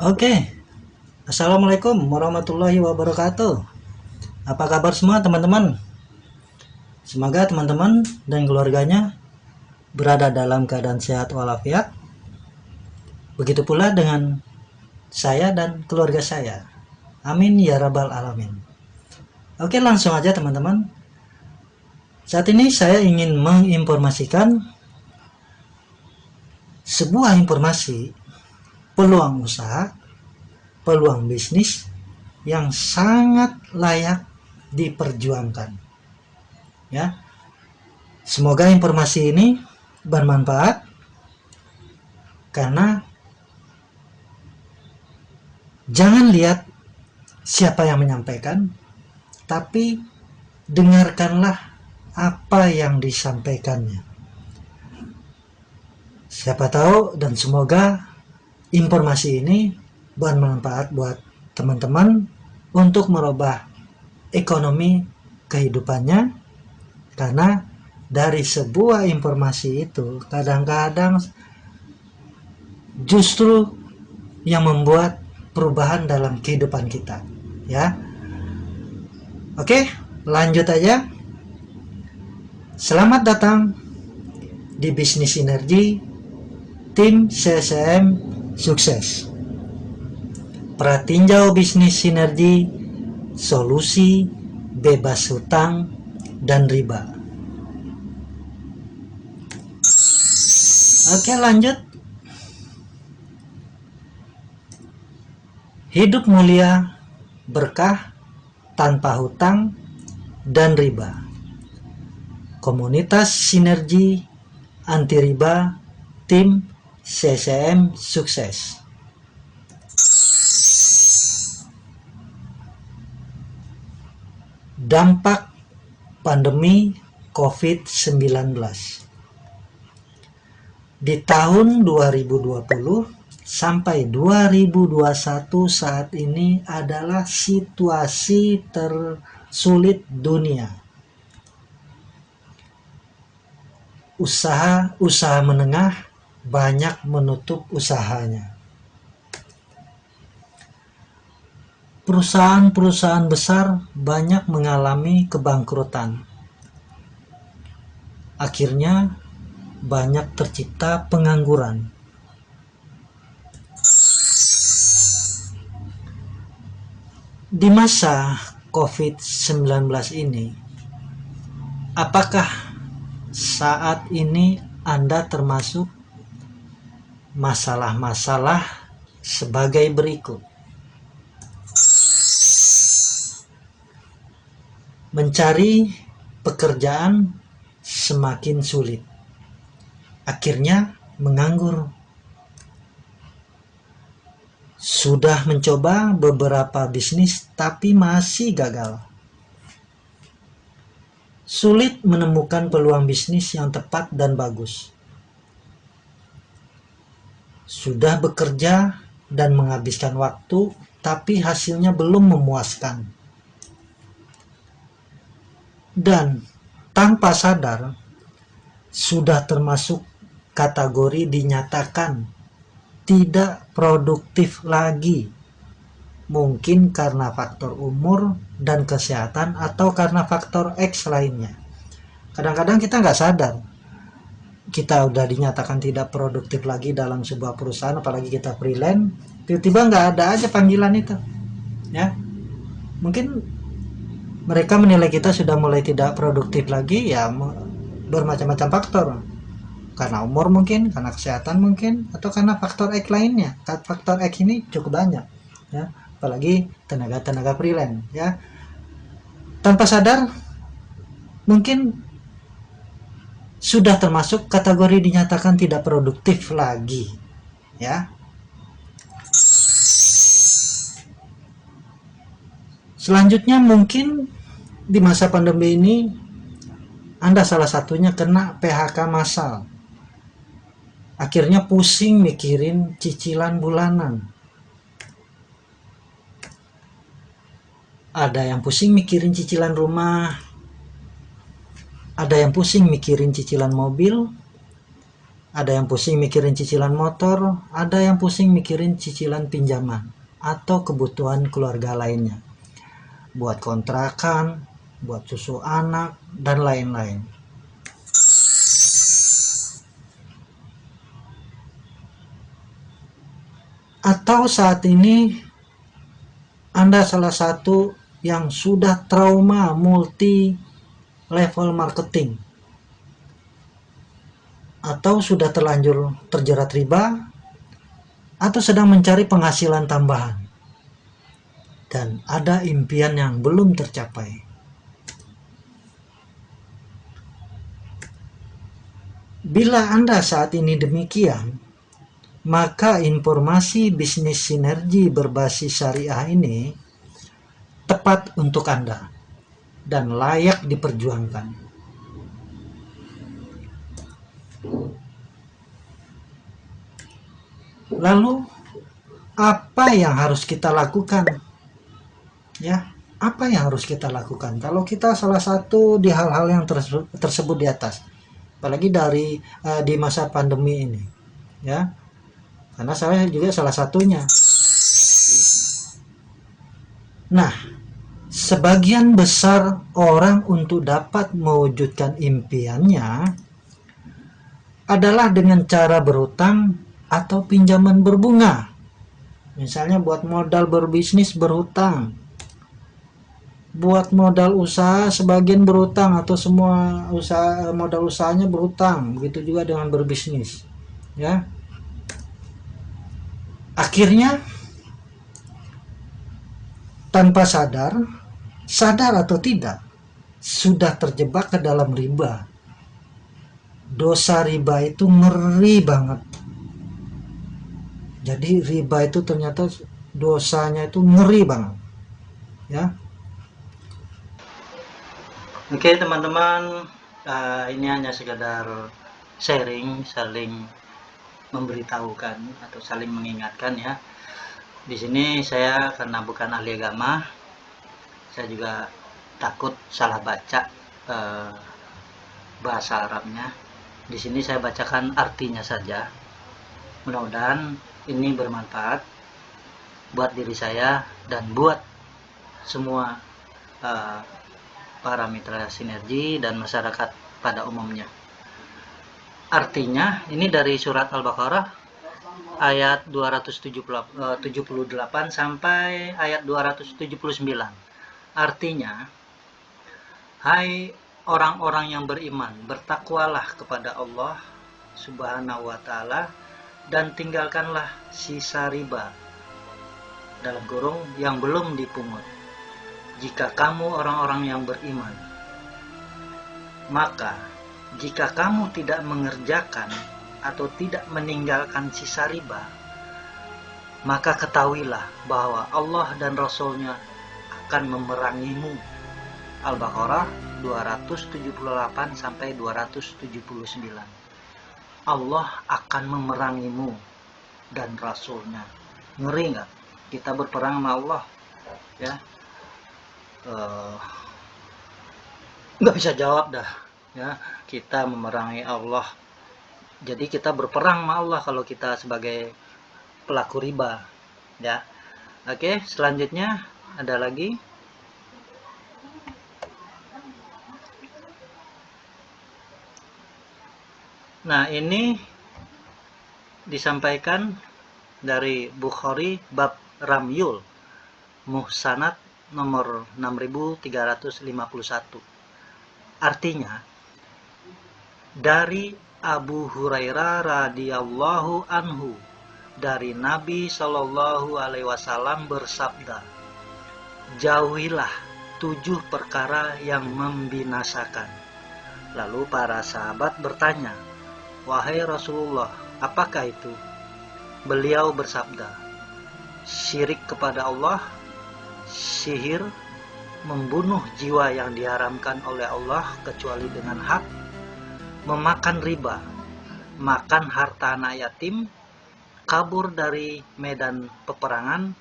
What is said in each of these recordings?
Oke, Assalamualaikum warahmatullahi wabarakatuh. Apa kabar semua teman-teman? Semoga teman-teman dan keluarganya berada dalam keadaan sehat walafiat. Begitu pula dengan saya dan keluarga saya. Amin ya rabbal alamin. Oke, langsung aja teman-teman. Saat ini saya ingin menginformasikan sebuah informasi peluang usaha, peluang bisnis yang sangat layak diperjuangkan. Ya, semoga informasi ini bermanfaat karena jangan lihat siapa yang menyampaikan, tapi dengarkanlah apa yang disampaikannya. Siapa tahu dan semoga informasi ini bermanfaat buat teman-teman untuk merubah ekonomi kehidupannya, karena dari sebuah informasi itu kadang-kadang justru yang membuat perubahan dalam kehidupan kita, ya. Oke, lanjut aja. Selamat datang di Bisnis Sinergi Tim CCM Sukses. Pratinjau bisnis sinergi, solusi bebas hutang dan riba. Oke, lanjut. Hidup mulia, berkah, tanpa hutang dan riba. Komunitas sinergi anti riba, tim CCM Sukses. Dampak pandemi COVID-19 di tahun 2020 sampai 2021 saat ini adalah situasi tersulit dunia. Usaha menengah banyak menutup usahanya. Perusahaan-perusahaan besar banyak mengalami kebangkrutan. Akhirnya banyak tercipta pengangguran. Di masa COVID-19 ini, apakah saat ini Anda termasuk masalah-masalah sebagai berikut? Mencari pekerjaan semakin sulit. Akhirnya menganggur. Sudah mencoba beberapa bisnis tapi masih gagal. Sulit menemukan peluang bisnis yang tepat dan bagus. Sudah bekerja dan menghabiskan waktu tapi hasilnya belum memuaskan. Dan tanpa sadar sudah termasuk kategori dinyatakan tidak produktif lagi, mungkin karena faktor umur dan kesehatan atau karena faktor X lainnya. Kadang-kadang kita nggak sadar kita udah dinyatakan tidak produktif lagi dalam sebuah perusahaan, apalagi kita freelance, tiba-tiba nggak ada aja panggilan itu, ya. Mungkin mereka menilai kita sudah mulai tidak produktif lagi, ya bermacam-macam faktor. Karena umur mungkin, karena kesehatan mungkin, atau karena faktor X lainnya. Faktor X ini cukup banyak, ya. Apalagi tenaga freelance, ya. Tanpa sadar mungkin sudah termasuk kategori dinyatakan tidak produktif lagi, ya. Selanjutnya mungkin di masa pandemi ini Anda salah satunya kena PHK massal. Akhirnya pusing mikirin cicilan bulanan. Ada yang pusing mikirin cicilan rumah, ada yang pusing mikirin cicilan mobil, Ada yang pusing mikirin cicilan motor, ada yang pusing mikirin cicilan pinjaman atau kebutuhan keluarga lainnya, buat kontrakan, buat susu anak, dan lain-lain. Atau saat ini Anda salah satu yang sudah trauma multi level marketing, atau sudah terlanjur terjerat riba, atau sedang mencari penghasilan tambahan, dan ada impian yang belum tercapai. Bila Anda saat ini demikian, maka informasi bisnis sinergi berbasis syariah ini tepat untuk Anda dan layak diperjuangkan. Lalu, apa yang harus kita lakukan? Ya, apa yang harus kita lakukan? Kalau kita salah satu di hal-hal yang tersebut di atas, apalagi di masa pandemi ini, ya, karena saya juga salah satunya. Nah, sebagian besar orang untuk dapat mewujudkan impiannya adalah dengan cara berhutang atau pinjaman berbunga. Misalnya buat modal berbisnis berhutang, buat modal usaha sebagian berhutang atau semua modal usahanya berhutang. Begitu juga dengan berbisnis, ya. Akhirnya tanpa sadar atau tidak, sudah terjebak ke dalam riba. Dosa riba itu ngeri banget. Jadi riba itu ternyata dosanya itu ngeri banget, ya. Oke teman-teman, ini hanya sekedar sharing, saling memberitahukan atau saling mengingatkan, ya. Di sini saya karena bukan ahli agama, saya juga takut salah baca bahasa Arabnya. Di sini saya bacakan artinya saja. Mudah-mudahan ini bermanfaat buat diri saya dan buat semua para mitra sinergi dan masyarakat pada umumnya. Artinya ini dari surat Al-Baqarah ayat 278 sampai ayat 279. Artinya, hai orang-orang yang beriman, bertakwalah kepada Allah Subhanahu wa ta'ala dan tinggalkanlah sisa riba dalam kurung yang belum dipungut. Jika kamu orang-orang yang beriman, maka jika kamu tidak mengerjakan atau tidak meninggalkan sisa riba, maka ketahuilah bahwa Allah dan Rasul-Nya akan memerangimu. Al-Baqarah 278 sampai 279. Allah akan memerangimu dan Rasul-Nya. Ngeri nggak? Kita berperang sama Allah, ya. Nggak bisa jawab dah, ya. Kita memerangi Allah. Jadi kita berperang sama Allah kalau kita sebagai pelaku riba, ya. Oke, selanjutnya ada lagi. Nah, ini disampaikan dari Bukhari bab Ramyul Muhsanat nomor 6351. Artinya, dari Abu Hurairah radhiyallahu anhu, dari Nabi Shallallahu alaihi wasallam bersabda, jauhilah 7 perkara yang membinasakan. Lalu para sahabat bertanya, wahai Rasulullah, apakah itu? Beliau bersabda, syirik kepada Allah, sihir, membunuh jiwa yang diharamkan oleh Allah kecuali dengan hak, memakan riba, makan harta anak yatim, kabur dari medan peperangan,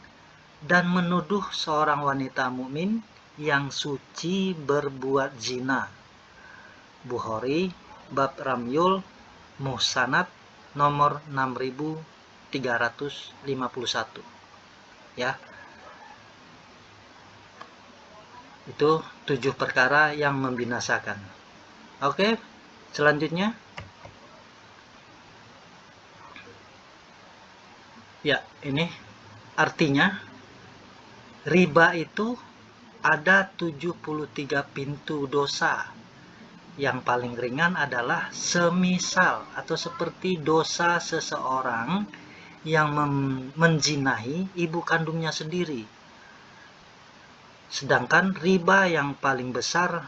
dan menuduh seorang wanita mukmin yang suci berbuat zina. Bukhari bab Ramyul Muhsanat nomor 6351 ya. Itu 7 perkara yang membinasakan. Oke, selanjutnya ya, ini artinya riba itu ada 73 pintu dosa. Yang paling ringan adalah semisal atau seperti dosa seseorang yang menzinahi ibu kandungnya sendiri. Sedangkan riba yang paling besar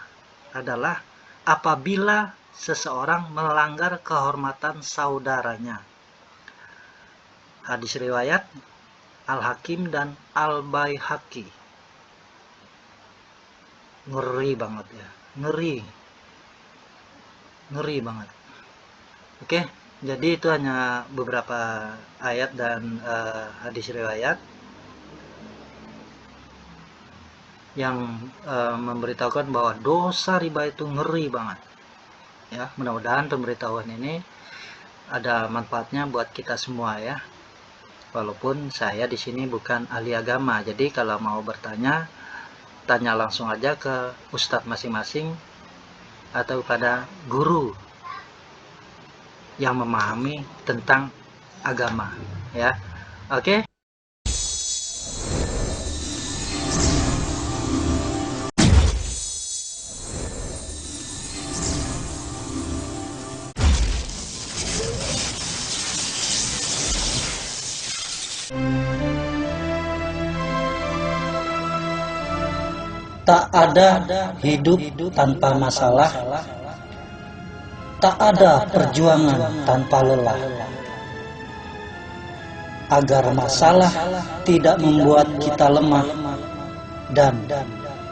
adalah apabila seseorang melanggar kehormatan saudaranya. Hadis riwayat Al-Hakim dan Al-Baihaqi. Ngeri banget ya, ngeri banget. Oke, jadi itu hanya beberapa ayat dan hadis riwayat yang memberitahukan bahwa dosa riba itu ngeri banget ya. Mudah-mudahan pemberitahuan ini ada manfaatnya buat kita semua ya. Walaupun saya di sini bukan ahli agama, jadi kalau mau bertanya, tanya langsung aja ke ustadz masing-masing atau pada guru yang memahami tentang agama ya. Oke. Tak ada hidup tanpa masalah, tak ada perjuangan tanpa lelah. Agar masalah tidak membuat kita lemah, dan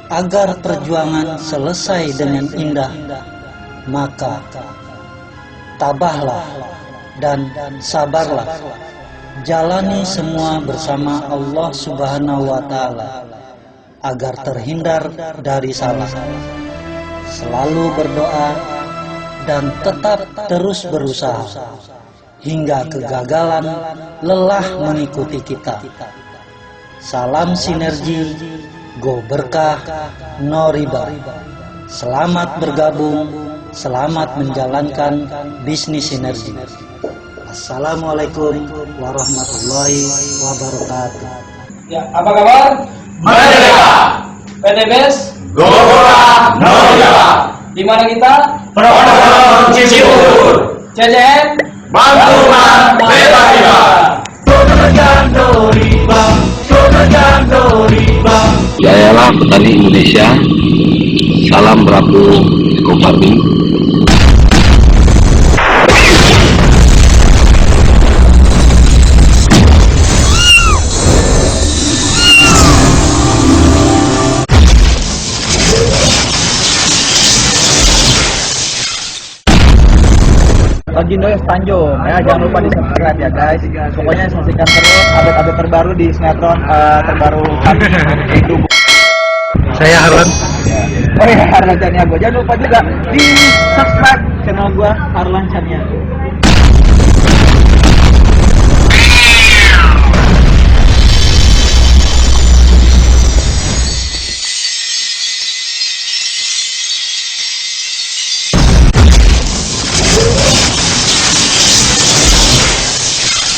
agar perjuangan selesai dengan indah, maka tabahlah dan sabarlah. Jalani semua bersama Allah Subhanahu wa Ta'ala agar terhindar dari salah. Selalu berdoa dan tetap terus berusaha hingga kegagalan lelah mengikuti kita. Salam sinergi, go berkah, no riba. Selamat bergabung, selamat menjalankan bisnis sinergi. Assalamualaikum warahmatullahi wabarakatuh. Ya, apa kabar? Merdeka! PTBS Gora No Riba! di mana kita? Pondok Cibubur! CCN Bantuan Bebas Riba! Sayalah petani Indonesia. Salam Rabu Ekofarming. Bagindo Tanjung ya, jangan lupa di subscribe ya guys. Pokoknya saksikan terus update-update terbaru di sinetron terbaru kami. Saya Harlan. Oh iya, Harlan Chania. Jangan lupa juga di subscribe channel gua Harlan Chania.